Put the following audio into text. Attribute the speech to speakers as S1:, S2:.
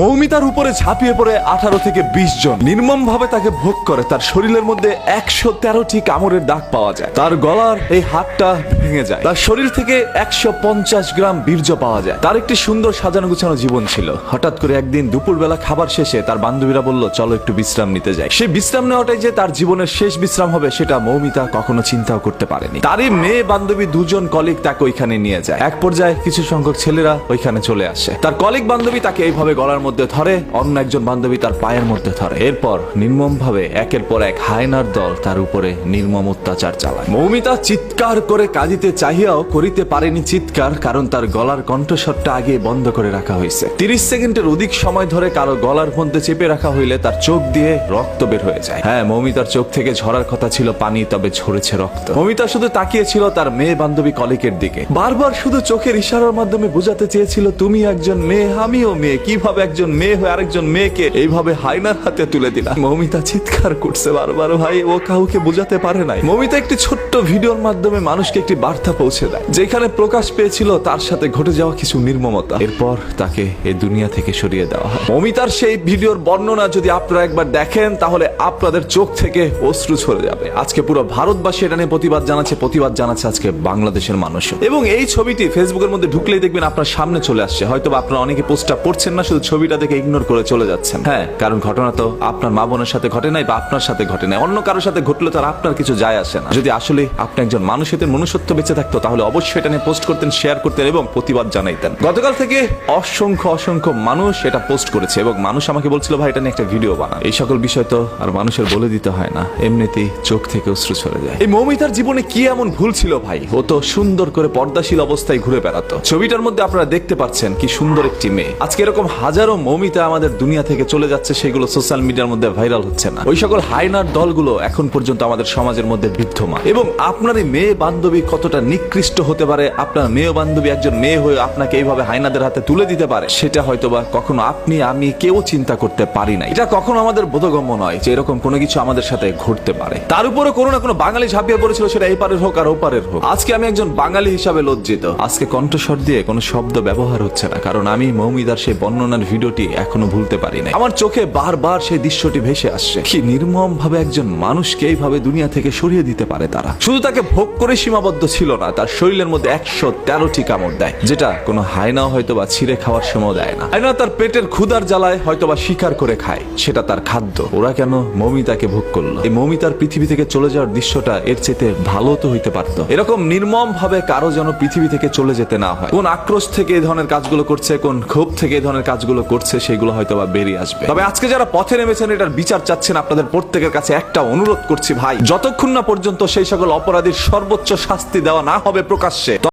S1: মৌমিতার উপরে ঝাঁপিয়ে পড়ে 18 থেকে 20 জন নির্মম ভাবে তাকে ভোগ করে। তার শরীরের মধ্যে 113টি কামড়ের দাগ পাওয়া যায়। তার গলার এই হাতটা ভেঙে যায়। তার শরীর থেকে 150 গ্রাম বীর্য পাওয়া যায়। তার একটি সুন্দর সাজানো গুছানো জীবন ছিল। হঠাৎ করে একদিন দুপুরবেলা খাবার শেষে তার বান্ধবীরা বলল, চলো একটু বিশ্রাম নিতে যাই। সেই বিশ্রাম নেওয়াটাই যে তার জীবনের শেষ বিশ্রাম হবে সেটা মৌমিতা কখনো চিন্তাও করতে পারেনি। তারই মেয়ে বান্ধবী দুজন কলিগ তাকে ওইখানে নিয়ে যায়। এক পর্যায়ে কিছু সংখ্যক ছেলেরা ওইখানে চলে আসে। তার কলিগ বান্ধবী তাকে এইভাবে গলার মধ্যে ধরে, অন্য একজন বান্ধবী তার পায়ের মধ্যে ধরে। এরপর নির্মম ভাবে একের পর এক হায়নার দল তার উপরে নির্মম অত্যাচার চালায়। মৌমিতা চিৎকার করে কাঁদিতে চাহিয়াও করিতে পারেনি চিৎকার, কারণ তার গলার কণ্ঠস্বরটা আগে বন্ধ করে রাখা হয়েছে। 30 সেকেন্ডের অধিক সময় ধরে কারো গলার মধ্যে চেপে রাখা হইলে তার চোখ দিয়ে রক্ত বের হয়ে যায়। হ্যাঁ, মৌমিতার চোখ থেকে ঝরার কথা ছিল পানি, তবে ঝরেছে রক্ত। মৌমিতা শুধু তাকিয়েছিল তার মেয়ে বান্ধবী কলিকের দিকে। বারবার শুধু চোখের ইশারার মাধ্যমে বোঝাতে চেয়েছিল, তুমি একজন মেয়ে, আমিও মেয়ে। কিভাবে একজন মেয়ে হয়ে আরেকজন মেয়েকে এইভাবে হায়নার হাতে তুলে দিলা? মৌমিতা চিৎকার করছে বারবার। ভাই, ও কাউকে বোঝাতে পারে নাই। মৌমিতা একটি ছোট্ট ভিডিওর মাধ্যমে মানুষকে একটি বার্তা পৌঁছে দেয়, যেখানে প্রকাশ পেয়েছিল তার সাথে ঘটে যাওয়া কিছু নির্মমতা। এরপর তাকে এই দুনিয়া থেকে সরিয়ে দেওয়া হয়। মৌমিতার সেই ভিডিওর বর্ণনা যদি আপনারা একবার দেখেন, তাহলে আপনাদের চোখ থেকে অশ্রু ঝরে যাবে। আজকে পুরো ভারতবাসী এটা নিয়ে প্রতিবাদ জানাচ্ছে আজকে বাংলাদেশের মানুষ। এবং এই ছবিটি ফেসবুকের মধ্যে ঢুকলেই দেখবেন আপনার সামনে চলে আসছে। হয়তো আপনারা অনেকে পোস্টটা পড়ছেন না, শুধু ছবিটা দেখে ইগনোর করে চলে যাচ্ছেন। হ্যাঁ, কারণ ঘটনা তো আপনার মা বোনের সাথে ঘটে নাই বা আপনার সাথে ঘটে নাই, অন্য কারোর সাথে ঘটলে তো আর আপনার কিছু যায় আসে না। যদি আসলে আপনি একজন মানুষের মনুষ্যত্ব বেঁচে থাকতো, তাহলে অবশ্যই এটা নিয়ে পোস্ট করতেন, শেয়ার করতেন এবং প্রতিবাদ জানাইতেন। গতকাল থেকে অসংখ্য মানুষ এটা পোস্ট করেছে এবং মানুষ আমাকে বলছিল, ভাই এটা নিয়ে একটা ভিডিও বানান। এই সকল বিষয় তো আর মানুষের বলে দিতে হয় না, এমনিতেই চোখ থেকে অশ্রু ঝরে যায়। এই মৌমিতার জীবনে কি এমন ভুল ছিল ভাই? ও তো সুন্দর করে পর্দাশীল অবস্থায় ঘুরে বেড়াতো। ছবিটার মধ্যে আপনারা দেখতে পাচ্ছেন কি সুন্দর একটি মেয়ে। আজকে এরকম হাজারো মৌমিতা আমাদের দুনিয়া থেকে চলে যাচ্ছে, সেগুলো সোশ্যাল মিডিয়ার মধ্যে ভাইরাল হচ্ছে না। ওই সকল হায়নার দলগুলো এখন পর্যন্ত আমাদের সমাজের মধ্যে বিদ্যমান। এবং আপনার এই মেয়ে বান্ধবী কতটা নিকৃষ্ট হতে পারে, আপনার মেয়ে বান্ধবী একজন মেয়ে হয়ে আপনাকে এইভাবে হায়নাদের হাতে তুলে দিতে পারে, সেটা হয়তোবা কখনো আপনি আমি কেউ চিন্তা করতে পারি না। এটা কখনো আমাদের বোধগম্য নয় যে এরকম কোনো কিছু আমাদের সাথে ঘটতে পারে। তার উপরে কোনো না কোনো বাঙালি ঝাঁপিয়ে পড়েছিল, সেটা এপারের হোক আর ওপারের হোক। আজকে আমি একজন বাঙালি হিসাবে লজ্জিত। আজকে কণ্ঠস্বর দিয়ে কোনো শব্দ ব্যবহার হচ্ছে না, কারণ আমি মৌমিতার সেই বর্ণনার ভিডিওটি এখনো ভুলতে পারি না। আমার চোখে বারবার সেই দৃশ্যটি ভেসে আসছে। কি নির্মম ভাবে একজন মানুষকে এইভাবে দুনিয়া থেকে সরিয়ে দিতে পারে তারা। শুধু তাকে ভোগ করে সীমাবদ্ধ ছিল না, তার শরীরের মধ্যে 113টি কামড় দেয়, যেটা কোনো হায়না হয়তো বা ছিঁড়ে খাওয়ার সময় দেয় না। হায়না তার পেটের ক্ষুধার জ্বালায় হয়তো বা শিকার করে খায়, সেটা তার খাদ্য। ওরা কেন মৌমিতাকে ভোগ করলো? এই মৌমিতার পৃথিবী থেকে চলে যাওয়ার দৃশ্যটা এর চেয়ে ভালো তো হইতে পারত। এরকম নির্মম ভাবে কারো যেন পৃথিবী থেকে চলে যেতে না হয়। কোন আক্রোশ থেকে এই ধরনের কাজগুলো করছে, কোন ক্ষোভ থেকে এই ধরনের কাজগুলো করছে, সেগুলো হয়তো বা বেরিয়ে আসবে। তবে আজকে যারা পথে নেমেছেন, এটার বিচার চাচ্ছেন, আপনাদের প্রত্যেকের কাছে একটা অনুরোধ করছি ভাই, যতক্ষণ না পর্যন্ত সেই সকল অপরাধীর সর্বোচ্চ শাস্তি দেওয়া না হবে প্রকাশ্যে,